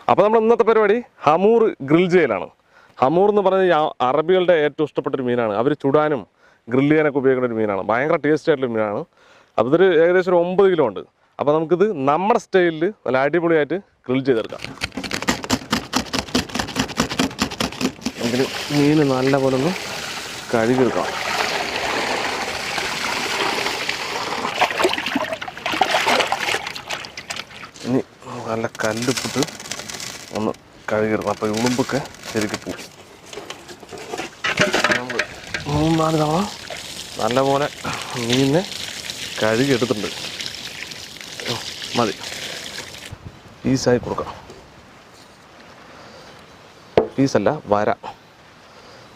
അപ്പോൾ നമ്മുടെ ഇന്നത്തെ പരിപാടി ഹമൂർ ഗ്രിൽ ചെയ്യലാണ്. ഹമൂർ എന്ന് പറഞ്ഞാൽ അറബികളുടെ ഏറ്റവും ഇഷ്ടപ്പെട്ടൊരു മീനാണ്. അവർ ചുടാനും ഗ്രിൽ ചെയ്യാനൊക്കെ ഉപയോഗിക്കുന്ന ഒരു മീനാണ്. ഭയങ്കര ടേസ്റ്റ് ആയിട്ടുള്ള മീനാണ്. അപ്പോൾ ഇതൊരു ഏകദേശം ഒരു 9 കിലോ ഉണ്ട്. അപ്പോൾ നമുക്കിത് നമ്മുടെ സ്റ്റൈലിൽ നല്ല അടിപൊളിയായിട്ട് ഗ്രിൽ ചെയ്തെടുക്കാം. എങ്കിൽ മീൻ നല്ലപോലെ ഒന്ന് കഴുകിയെടുക്കാം. ഇനി നല്ല കല്ലുപ്പിട്ട് ഒന്ന് കഴുകിയെടുക്കണം. അപ്പോൾ ഉളുമ്പൊക്കെ ശരിക്കും പോകും. 3-4 തവണ നല്ലപോലെ മീനിനെ കഴുകിയെടുത്തിട്ടുണ്ട്. മതി, പീസായി കൊടുക്കാം. പീസല്ല, വര.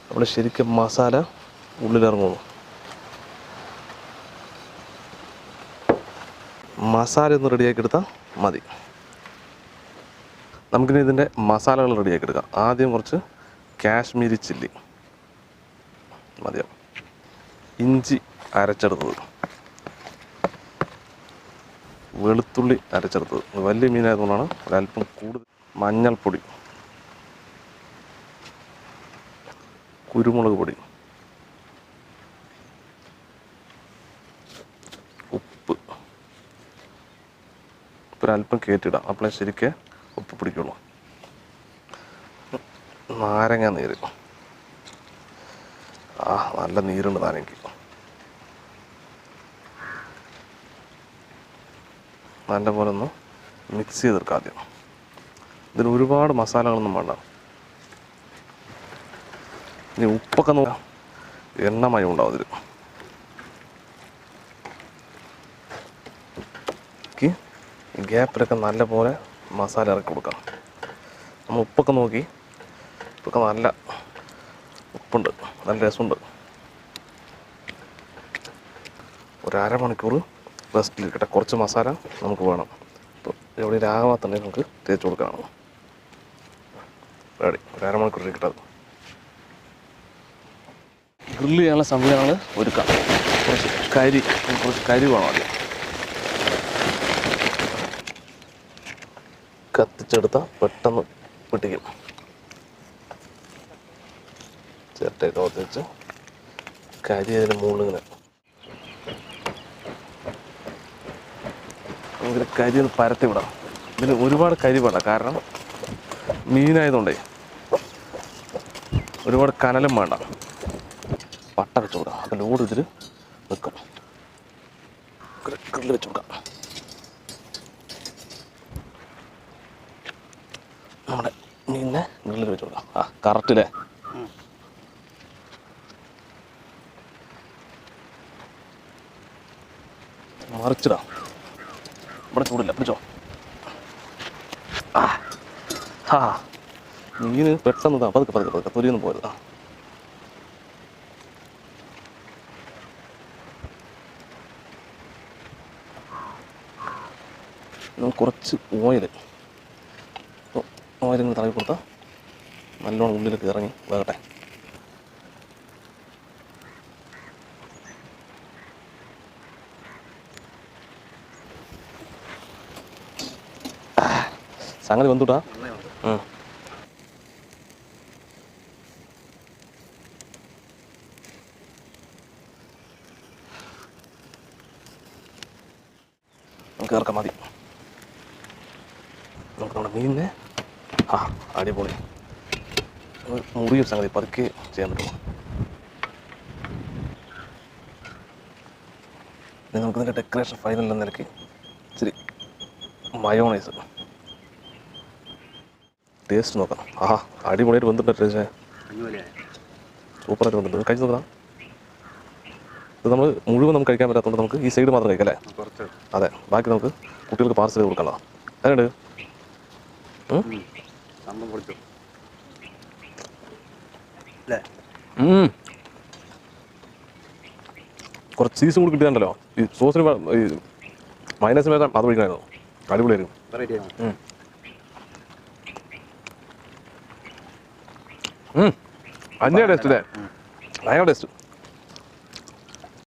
നമ്മൾ ശരിക്കും മസാല ഉള്ളിലിറങ്ങുന്നു. മസാല ഒന്ന് റെഡിയാക്കി എടുത്താൽ മതി. നമുക്കിനി ഇതിൻ്റെ മസാലകൾ റെഡിയാക്കി എടുക്കാം. ആദ്യം കുറച്ച് കാശ്മീരി ചില്ലി മതിയാവും. ഇഞ്ചി അരച്ചെടുത്തത്, വെളുത്തുള്ളി അരച്ചെടുത്തത്. വലിയ മീനായതുകൊണ്ടാണ് ഒരല്പം കൂടുതൽ. മഞ്ഞൾപ്പൊടി, കുരുമുളക് പൊടി, ഉപ്പ്. ഒരല്പം കയറ്റിടാം, അപ്പോഴേ ശരിക്ക് ഉപ്പ് പിടിക്കുള്ളൂ. നാരങ്ങ നീര്. നല്ല നീരുണ്ട് നാരങ്ങയ്ക്ക്. നല്ലപോലെ ഒന്ന് മിക്സ് ചെയ്തെടുക്കാം ആദ്യം. ഇതിന് ഒരുപാട് മസാലകളൊന്നും വേണ്ട. ഇനി ഉപ്പൊക്കെ നോക്കാം, എണ്ണമയം ഉണ്ടാവും ഇതിൽ. ഈ ഗ്യാപ്പിലൊക്കെ നല്ലപോലെ മസാല ഇറക്കി കൊടുക്കാം. നമ്മൾ ഉപ്പൊക്കെ നോക്കി, ഉപ്പൊക്കെ നല്ല ഉപ്പുണ്ട്, നല്ല രസമുണ്ട്. ഒരു അരമണിക്കൂർ റെസ്റ്റിലിരിക്കട്ടെ. കുറച്ച് മസാല നമുക്ക് വേണം. അപ്പോൾ എവിടെ രാഗമാത്തുണ്ടെങ്കിൽ നമുക്ക് തേച്ച് കൊടുക്കണം. റെഡി, ഒരു അരമണിക്കൂർ ഇരിക്കട്ടെ. അത് ഗ്രില്ല് ചെയ്യാനുള്ള സംവിധാനങ്ങൾ ഒരുക്കാം. കുറച്ച് കരി വേണം ആദ്യം. കത്തിച്ചെടുത്താൽ പെട്ടെന്ന് പിടിക്കും. ചിരട്ടയൊക്കെ കത്തിച്ച് കരി അതിന് മുകളിലിങ്ങനെ നമുക്ക് കരി ഒന്ന് പരത്തി വിടാം. ഇതിന് ഒരുപാട് കരി വേണ്ട, കാരണം മീനായതുകൊണ്ടേ ഒരുപാട് കനലും വേണ്ട. പട്ട വെച്ച് കൊടുക്കാം. അപ്പോൾ ലോഡ് ഇതിൽ വെക്കാം. ഗ്രില്ല് വെച്ച് കൊടുക്കാം. നമ്മുടെ മീനിനെ ഗ്രില്ലിൽ വെച്ച് കൊടുക്കാം. കറക്റ്റില്ലേ? മറിച്ചിടാം. ഇവിടെ ചൂടില്ല, പിടിച്ചോ. മീന് പെട്ടെന്ന് പതുക്കെ തൊലിയൊന്നും പോയത്. കുറച്ച് ഓയിലിങ്ങനെ തടവി കൊടുത്താൽ നല്ലോണം ഉള്ളിലേക്ക് ഇറങ്ങി വേകട്ടെ. സംഗതി വന്നുട്ടാ. നമുക്ക് ഇറക്കാം. മതി. നമുക്ക് നമ്മുടെ മീനിനെ അടിപൊളി മുറിയൊരു സംഗതി പതുക്കെ ചെയ്യാൻ പറ്റുള്ളൂ. ഇനി നമുക്കിതിൻ്റെ ഡെക്കറേഷൻ ഫൈനൽ എന്ന നിലയ്ക്ക് ഇച്ചിരി മയോണൈസ്. ടേസ്റ്റ് നോക്കാം. അടിപൊളിയായിട്ട് വന്നിട്ടുണ്ട്. ടേസ്റ്റ് സൂപ്പറായിട്ട് വന്നിട്ടുണ്ട്. കഴിച്ച് നോക്കാം. ഇത് നമ്മൾ മുഴുവൻ നമുക്ക് കഴിക്കാൻ പറ്റാത്തതുകൊണ്ട് നമുക്ക് ഈ സൈഡ് മാത്രം കഴിക്കാം അല്ലേ? അതെ, ബാക്കി നമുക്ക് കുട്ടികൾക്ക് പാർസൽ കൊടുക്കണ്ട. അതുകൊണ്ട് കുറച്ച് ചീസും കൂടി കിട്ടിയാണ്ടല്ലോ. ഈ സോസിന് ഈ മൈനസിന് വേണം അത് ഒഴിക്കണമായിരുന്നു. അടിപൊളിയായിരുന്നു. അന്യ ടേസ്റ്റ് അല്ലേ? ഭയങ്കര ടേസ്റ്റ്.